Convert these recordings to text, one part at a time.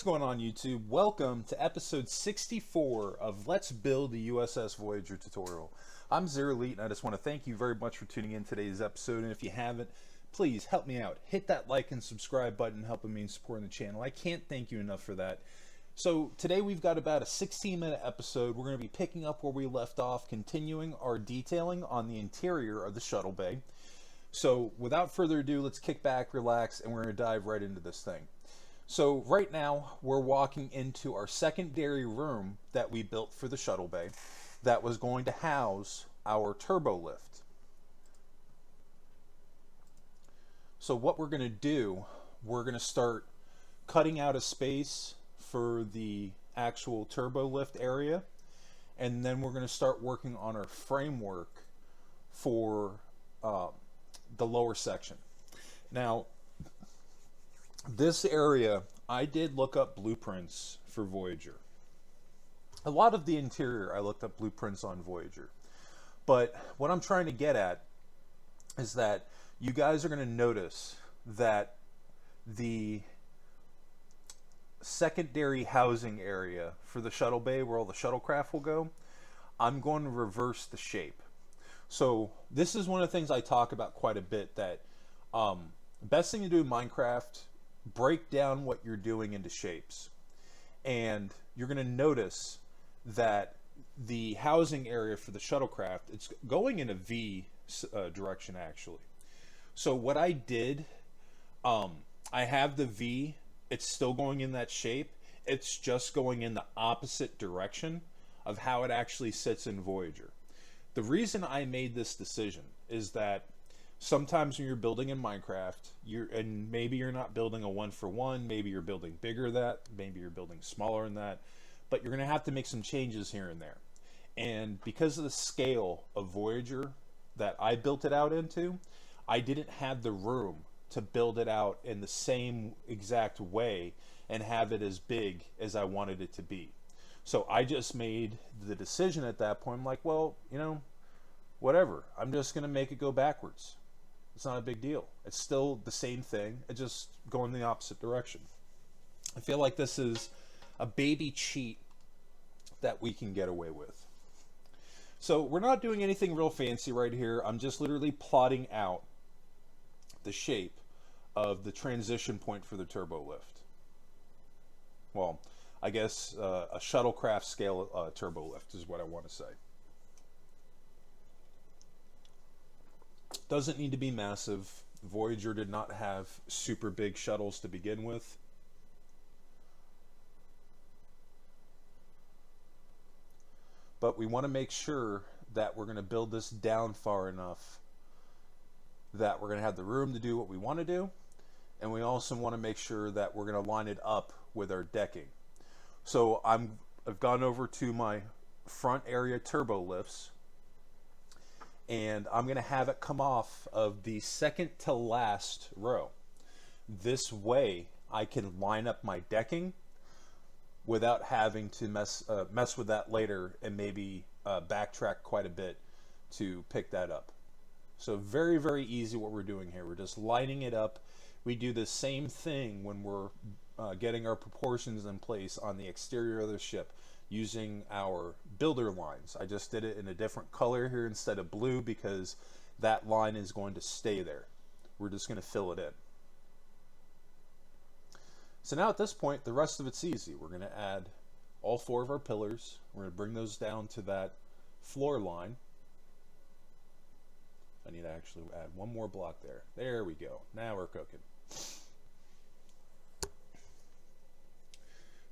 going on, YouTube? Welcome to episode 64 of Let's Build the U.S.S. Voyager tutorial. I'm Zero Elite, and I just want to thank you very much for tuning in today's episode. And if you haven't, please help me out. Hit that like and subscribe button, helping me and supporting the channel. I can't thank you enough for that. So today we've got about a 16-minute episode. We're going to be picking up where we left off, continuing our detailing on the interior of the shuttle bay. So without further ado, let's kick back, relax, and we're going to dive right into this thing. So right now we're walking into our secondary room that we built for the shuttle bay that was going to house our turbo lift. So what we're going to do, we're going to start cutting out a space for the actual turbo lift area, and then we're going to start working on our framework for the lower section. Now, this area, I did look up blueprints for Voyager. A lot of the interior, I looked up blueprints on Voyager. But what I'm trying to get at is that you guys are going to notice that the secondary housing area for the shuttle bay, where all the shuttlecraft will go, I'm going to reverse the shape. So this is one of the things I talk about quite a bit, that best thing to do in Minecraft, break down what you're doing into shapes. And you're going to notice that the housing area for the shuttlecraft, it's going in a V direction actually. So what I did, I have the V, it's still going in that shape, it's just going in the opposite direction of how it actually sits in Voyager. The reason I made this decision is that sometimes when you're building in Minecraft, and maybe you're not building a one-for-one, maybe you're building bigger than that, maybe you're building smaller than that, but you're going to have to make some changes here and there. And because of the scale of Voyager that I built it out into, I didn't have the room to build it out in the same exact way and have it as big as I wanted it to be. So I just made the decision at that point. I'm like, well, you know, whatever. I'm just going to make it go backwards. It's not a big deal. It's still the same thing. It's just going the opposite direction. I feel like this is a baby cheat that we can get away with. So we're not doing anything real fancy right here. I'm just literally plotting out the shape of the transition point for the turbo lift. Well, I guess a shuttlecraft scale turbo lift is what I want to say. Doesn't need to be massive. Voyager did not have super big shuttles to begin with. But we want to make sure that we're going to build this down far enough that we're going to have the room to do what we want to do. And we also want to make sure that we're going to line it up with our decking. So I've gone over to my front area turbo lifts, and I'm going to have it come off of the second to last row. This way I can line up my decking without having to mess with that later and maybe backtrack quite a bit to pick that up. So very, very easy what we're doing here. We're just lining it up. We do the same thing when we're getting our proportions in place on the exterior of the ship using our builder lines. I just did it in a different color here instead of blue because that line is going to stay there. We're just going to fill it in. So now at this point, the rest of it's easy. We're going to add all 4 of our pillars. We're going to bring those down to that floor line. I need to actually add one more block there. There we go. Now we're cooking.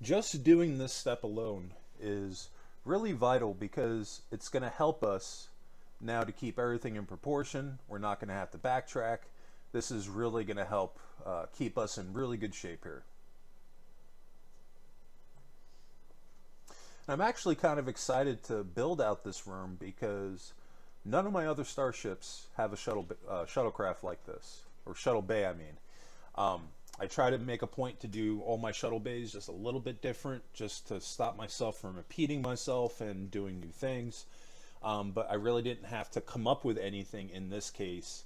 Just doing this step alone is really vital because it's going to help us now to keep everything in proportion. We're not going to have to backtrack. This is really going to help keep us in really good shape here. I'm actually kind of excited to build out this room because none of my other starships have a shuttlecraft like this, or shuttle bay, I mean. I try to make a point to do all my shuttle bays just a little bit different, just to stop myself from repeating myself and doing new things. But I really didn't have to come up with anything in this case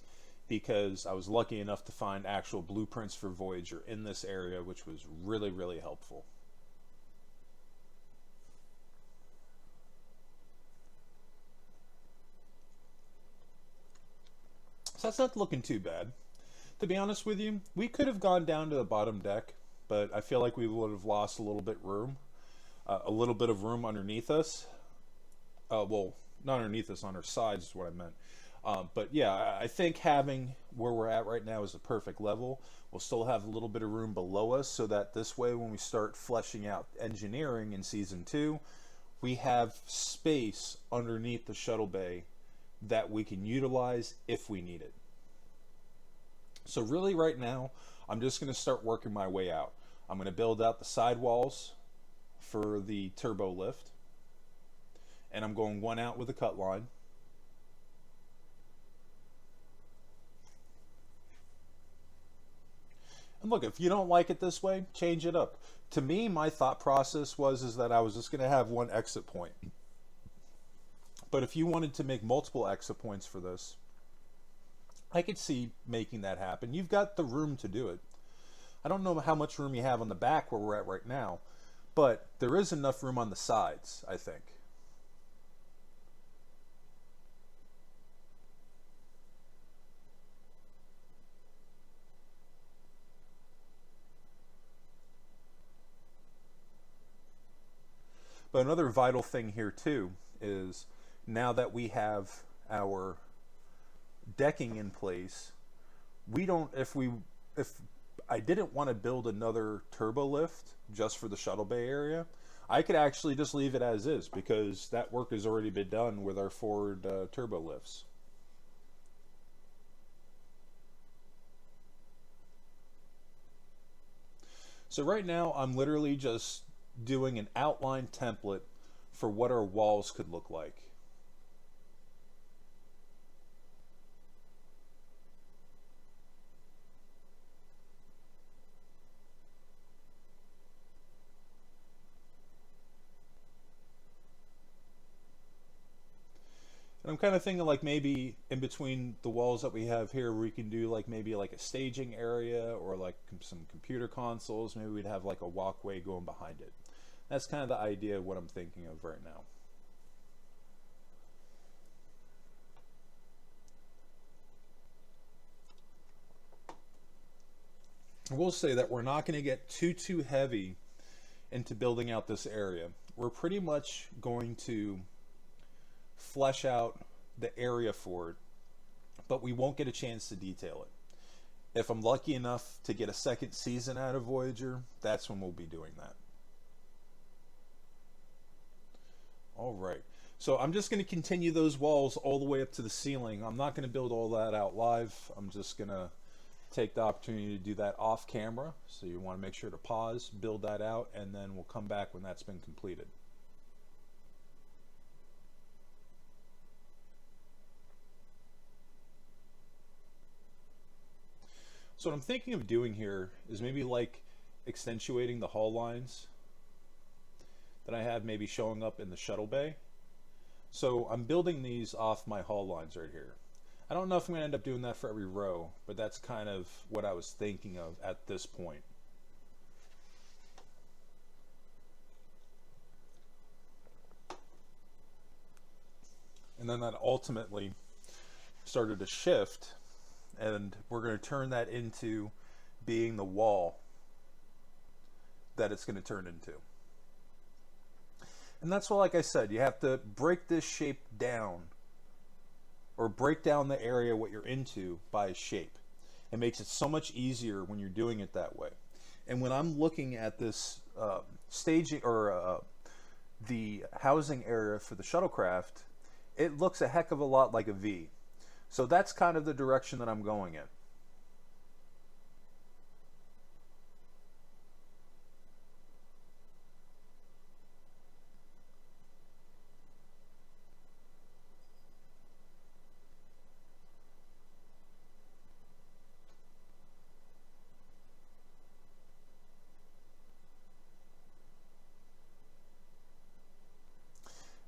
because I was lucky enough to find actual blueprints for Voyager in this area, which was really, really helpful. So that's not looking too bad. To be honest with you, we could have gone down to the bottom deck, but I feel like we would have lost a little bit of room underneath us. Well, not underneath us, on our sides is what I meant. But yeah, I think having where we're at right now is a perfect level. We'll still have a little bit of room below us, so that this way when we start fleshing out engineering in season 2, we have space underneath the shuttle bay that we can utilize if we need it. So really right now, I'm just going to start working my way out. I'm going to build out the sidewalls for the turbo lift, and I'm going one out with a cut line. And look, if you don't like it this way, change it up. To me, my thought process was that I was just going to have one exit point. But if you wanted to make multiple exit points for this, I could see making that happen. You've got the room to do it. I don't know how much room you have on the back where we're at right now, but there is enough room on the sides, I think. But another vital thing here too is, now that we have our decking in place, we don't, if I didn't want to build another turbo lift just for the shuttle bay area, I could actually just leave it as is, because that work has already been done with our forward turbo lifts. So right now I'm literally just doing an outline template for what our walls could look like. And I'm kind of thinking like maybe in between the walls that we have here, we can do like maybe like a staging area, or like some computer consoles. Maybe we'd have like a walkway going behind it. That's kind of the idea of what I'm thinking of right now. I will say that we're not going to get too heavy into building out this area. We're pretty much going to flesh out the area for it, but we won't get a chance to detail it. If I'm lucky enough to get a second season out of Voyager, that's when we'll be doing that. All right. So I'm just going to continue those walls all the way up to the ceiling. I'm not going to build all that out live. I'm just going to take the opportunity to do that off camera. So you want to make sure to pause, build that out, and then we'll come back when that's been completed. So what I'm thinking of doing here is maybe like accentuating the hull lines that I have maybe showing up in the shuttle bay. So I'm building these off my hull lines right here. I don't know if I'm going to end up doing that for every row, but that's kind of what I was thinking of at this point. And then that ultimately started to shift, and we're going to turn that into being the wall that it's going to turn into. And that's why, like I said, you have to break this shape down, or break down the area what you're into by shape. It makes it so much easier when you're doing it that way. And when I'm looking at this staging, or the housing area for the shuttlecraft, it looks a heck of a lot like a V. So that's kind of the direction that I'm going in.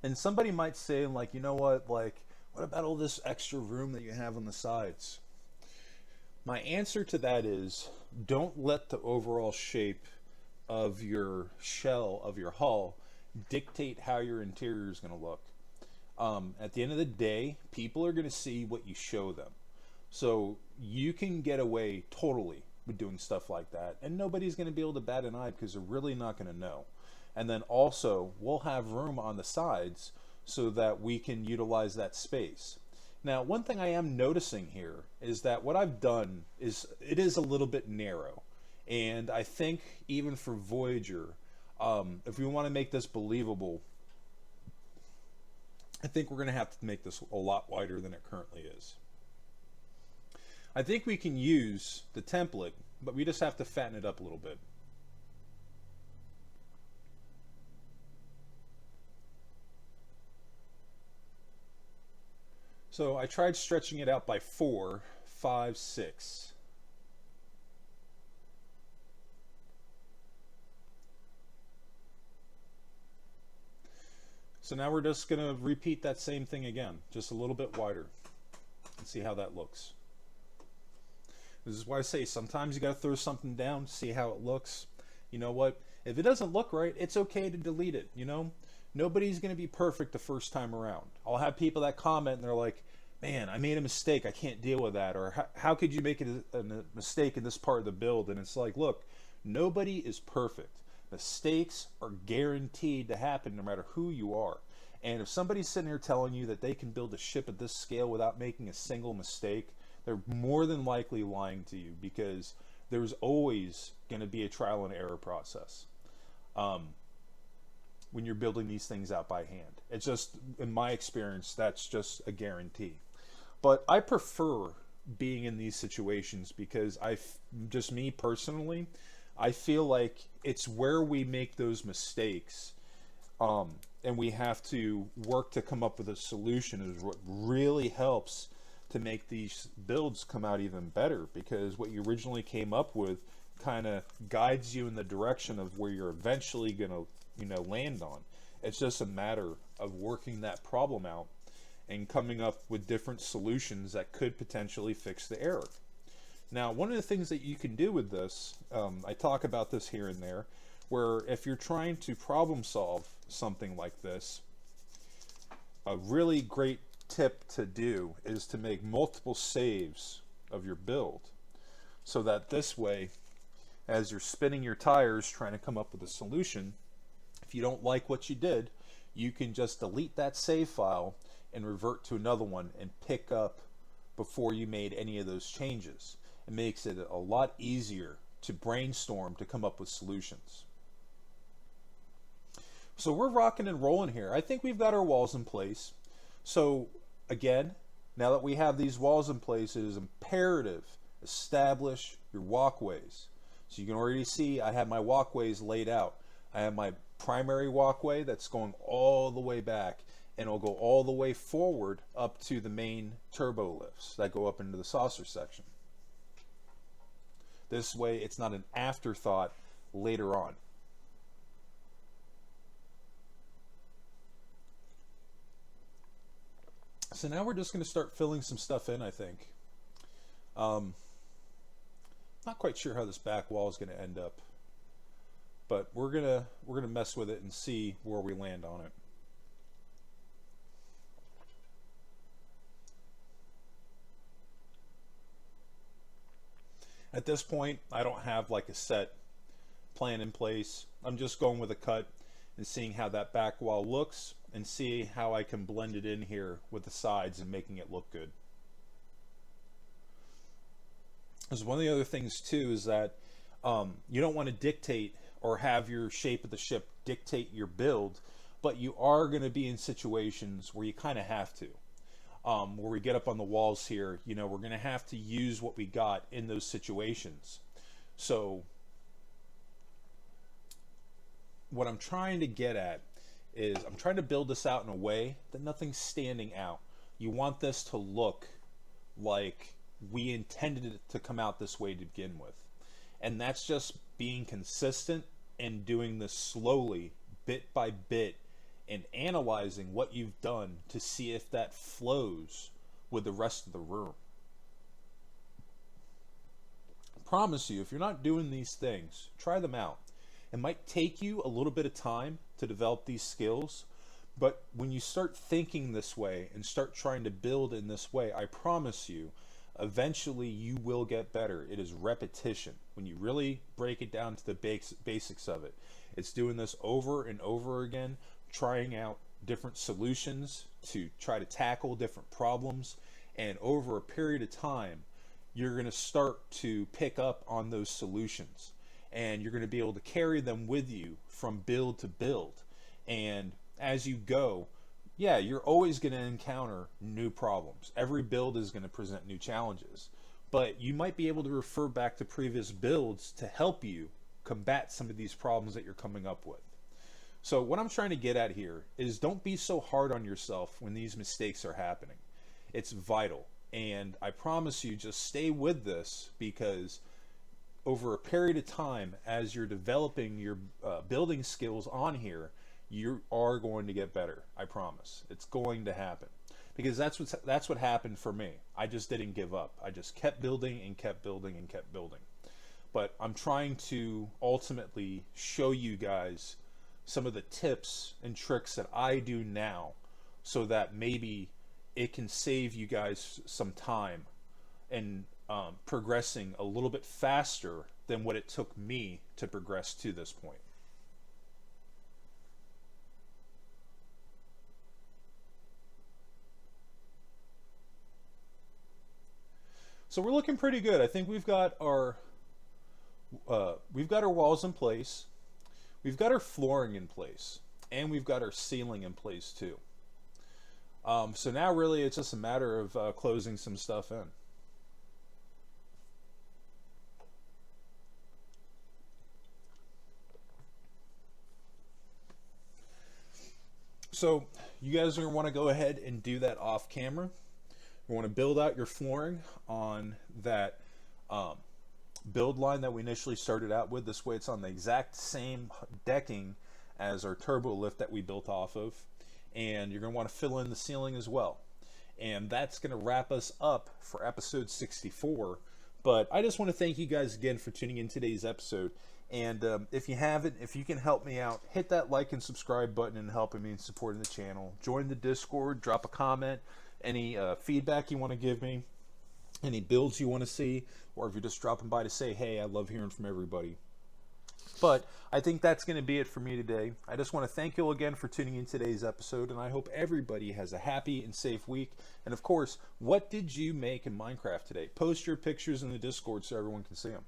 And somebody might say, like, you know what about all this extra room that you have on the sides? My answer to that is don't let the overall shape of your shell, of your hull, dictate how your interior is going to look. At the end of the day, people are going to see what you show them. So you can get away totally with doing stuff like that, and nobody's going to be able to bat an eye because they're really not going to know. And then also, we'll have room on the sides so that we can utilize that space. Now, one thing I am noticing here is that what I've done is it is a little bit narrow. And I think even for Voyager, if we want to make this believable, I think we're going to have to make this a lot wider than it currently is. I think we can use the template, but we just have to fatten it up a little bit. So I tried stretching it out by 4, 5, 6. So now we're just going to repeat that same thing again, just a little bit wider, and see how that looks. This is why I say sometimes you got to throw something down, see how it looks. You know what? If it doesn't look right, it's okay to delete it, you know? Nobody's going to be perfect the first time around. I'll have people that comment and they're like, man, I made a mistake, I can't deal with that. Or how could you make a mistake in this part of the build? And it's like, look, nobody is perfect. Mistakes are guaranteed to happen no matter who you are. And if somebody's sitting here telling you that they can build a ship at this scale without making a single mistake, they're more than likely lying to you, because there's always going to be a trial and error process when you're building these things out by hand. It's just, in my experience, that's just a guarantee. But I prefer being in these situations because just me personally, I feel like it's where we make those mistakes and we have to work to come up with a solution is what really helps to make these builds come out even better, because what you originally came up with kind of guides you in the direction of where you're eventually going to, you know, land on. It's just a matter of working that problem out and coming up with different solutions that could potentially fix the error. Now, one of the things that you can do with this, I talk about this here and there, where if you're trying to problem solve something like this, a really great tip to do is to make multiple saves of your build, so that this way, as you're spinning your tires trying to come up with a solution, if you don't like what you did, you can just delete that save file and revert to another one and pick up before you made any of those changes. It makes it a lot easier to brainstorm to come up with solutions. So we're rocking and rolling here. I think we've got our walls in place. So again, now that we have these walls in place, it is imperative establish your walkways. So you can already see I have my walkways laid out. I have my primary walkway that's going all the way back, and it'll go all the way forward up to the main turbo lifts that go up into the saucer section. This way it's not an afterthought later on. So now we're just going to start filling some stuff in, I think. Not quite sure how this back wall is going to end up, but we're gonna mess with it and see where we land on it. At this point, I don't have like a set plan in place. I'm just going with a cut and seeing how that back wall looks and see how I can blend it in here with the sides and making it look good. Because one of the other things too is that you don't want to dictate or have your shape of the ship dictate your build, but you are going to be in situations where you kind of have to. Where we get up on the walls here, you know, we're going to have to use what we got in those situations. So what I'm trying to get at is I'm trying to build this out in a way that nothing's standing out. You want this to look like we intended it to come out this way to begin with. And that's just being consistent and doing this slowly, bit by bit, and analyzing what you've done to see if that flows with the rest of the room. promise you, if you're not doing these things, try them out. It might take you a little bit of time to develop these skills, but when you start thinking this way and start trying to build in this way, I promise you, eventually you will get better. It is repetition. When you really break it down to the basics of it, it's doing this over and over again, trying out different solutions to try to tackle different problems, and over a period of time, you're going to start to pick up on those solutions, and you're going to be able to carry them with you from build to build. And as you go, yeah, you're always going to encounter new problems. Every build is going to present new challenges, but you might be able to refer back to previous builds to help you combat some of these problems that you're coming up with. So what I'm trying to get at here is, don't be so hard on yourself when these mistakes are happening. It's vital. And I promise you, just stay with this, because over a period of time, as you're developing your building skills on here, you are going to get better. I promise. It's going to happen, because that's what happened for me. I just didn't give up. I just kept building and kept building and kept building. But I'm trying to ultimately show you guys some of the tips and tricks that I do now, so that maybe it can save you guys some time and progressing a little bit faster than what it took me to progress to this point. So we're looking pretty good. I think we've got our walls in place, we've got our flooring in place, and we've got our ceiling in place too. So now really it's just a matter of closing some stuff in. So you guys are going to want to go ahead and do that off camera. You want to build out your flooring on that build line that we initially started out with. This way it's on the exact same decking as our turbo lift that we built off of. And you're going to want to fill in the ceiling as well. And that's going to wrap us up for episode 64. But I just want to thank you guys again for tuning in today's episode. And if you haven't, if you can help me out, hit that like and subscribe button and helping me and supporting the channel. Join the Discord, drop a comment, any feedback you want to give me, any builds you want to see, or if you're just dropping by to say, hey, I love hearing from everybody. But I think that's going to be it for me today. I just want to thank you all again for tuning in today's episode, and I hope everybody has a happy and safe week. And of course, what did you make in Minecraft today? Post your pictures in the Discord so everyone can see them.